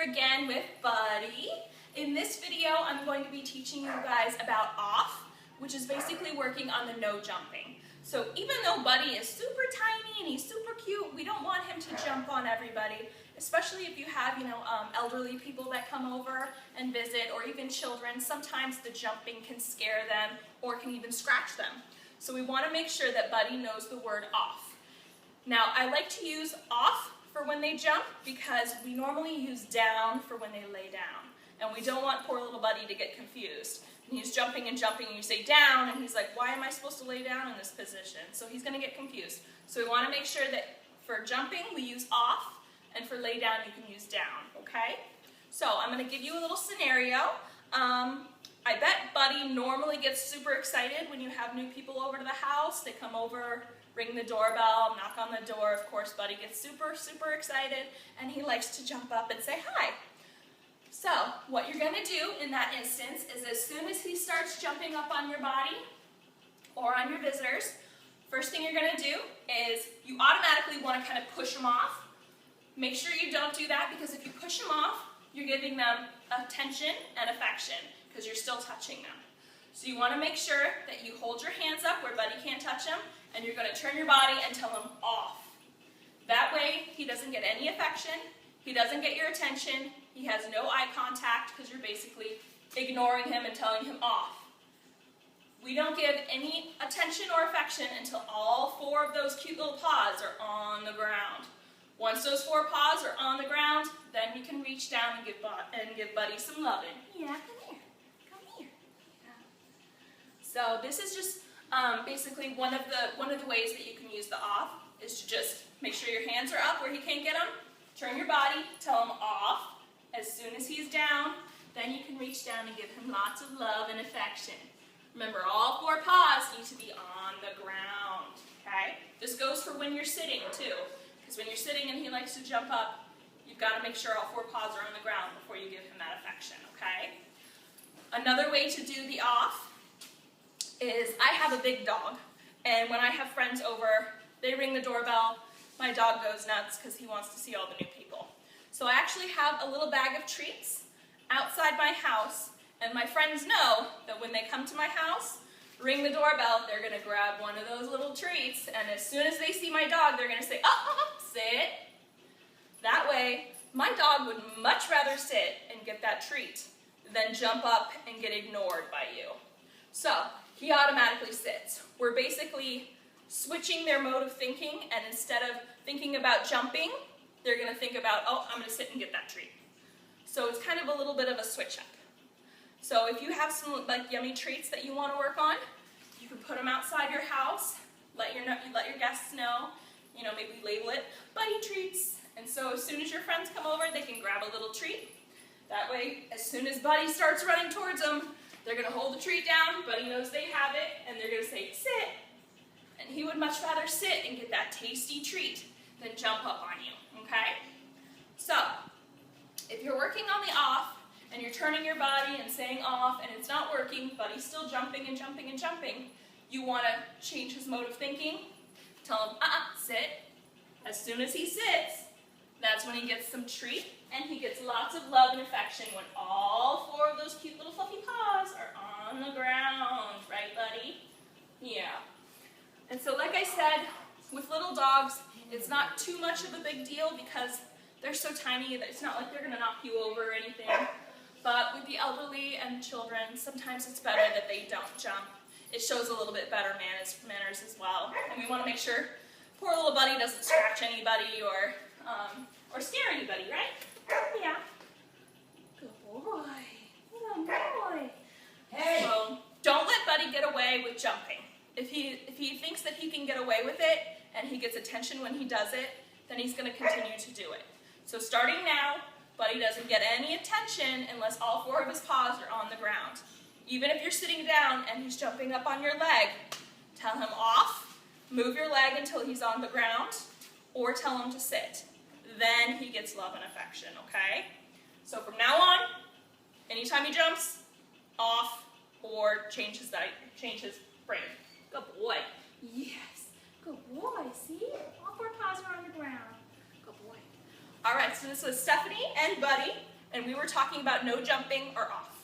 here again with Buddy. In this video, I'm going to be teaching you guys about off, which is basically working on the no jumping. So even though Buddy is super tiny and he's super cute, we don't want him to jump on everybody, especially if you have, elderly people that come over and visit, or even children. Sometimes the jumping can scare them or can even scratch them. So we want to make sure that Buddy knows the word off. Now, I like to use off for when they jump because we normally use down for when they lay down. And we don't want poor little Buddy to get confused. And he's jumping and jumping and you say down and he's like, why am I supposed to lay down in this position? So he's going to get confused. So we want to make sure that for jumping we use off, and for lay down you can use down, okay? So I'm going to give you a little scenario. I bet Buddy normally gets super excited when you have new people over to the house. They come over, ring the doorbell, knock on the door. Of course, Buddy gets super, super excited, and he likes to jump up and say hi. So what you're going to do in that instance is as soon as he starts jumping up on your body or on your visitors, first thing you're going to do is you automatically want to kind of push him off. Make sure you don't do that, because if you push them off, you're giving them attention and affection because you're still touching them. So you want to make sure that you hold your hands up where Buddy can't touch them, and you're going to turn your body and tell him off. That way he doesn't get any affection, he doesn't get your attention, he has no eye contact because you're basically ignoring him and telling him off. We don't give any attention or affection until all four of those cute little paws are on the ground. Once those four paws are on the ground, then you can reach down and give Buddy some loving. Yeah, come here. Come here. Yeah. So this is just basically one of the ways that you can use the off is to just make sure your hands are up where he can't get them. Turn your body, tell him off. As soon as he's down, then you can reach down and give him lots of love and affection. Remember, all four paws need to be on the ground. Okay? This goes for when you're sitting too. Because when you're sitting and he likes to jump up, you've got to make sure all four paws are on the ground before you give him that affection, okay? Another way to do the off is I have a big dog, and when I have friends over, they ring the doorbell, my dog goes nuts because he wants to see all the new people. So I actually have a little bag of treats outside my house, and my friends know that when they come to my house, ring the doorbell, they're going to grab one of those little treats, and as soon as they see my dog, they're going to say, sit. That way, my dog would much rather sit and get that treat than jump up and get ignored by you. So, he automatically sits. We're basically switching their mode of thinking, and instead of thinking about jumping, they're going to think about, I'm going to sit and get that treat. So it's kind of a little bit of a switch up. So if you have some yummy treats that you want to work on, you can put them outside your house, let your guests know, maybe label it Buddy Treats. And so as soon as your friends come over, they can grab a little treat. That way, as soon as Buddy starts running towards them, they're going to hold the treat down, Buddy knows they have it, and they're going to say, sit. And he would much rather sit and get that tasty treat than jump up on you, okay? So, if you're working on the off, and you're turning your body and saying off, and it's not working, Buddy's still jumping and jumping and jumping, you want to change his mode of thinking. Tell him, sit. As soon as he sits, that's when he gets some treat, and he gets lots of love and affection when all four of those cute little fluffy paws are on the ground. Right, Buddy? Yeah. And so like I said, with little dogs, it's not too much of a big deal because they're so tiny that it's not like they're going to knock you over or anything. But with the elderly and children, sometimes it's better that they don't jump. It shows a little bit better manners as well. And we want to make sure poor little Buddy doesn't scratch anybody or scare anybody, right? Yeah. Good boy. Good boy. Hey. So don't let Buddy get away with jumping. If he thinks that he can get away with it and he gets attention when he does it, then he's going to continue to do it. So starting now, Buddy doesn't get any attention unless all four of his paws are on the ground. Even if you're sitting down and he's jumping up on your leg, tell him off, move your leg until he's on the ground, or tell him to sit. Then he gets love and affection, okay? So from now on, anytime he jumps, off, or change his brain. Good boy. Yes. Good boy. See? All four paws are on the ground. Good boy. All right, so this was Stephanie and Buddy, and we were talking about no jumping or off.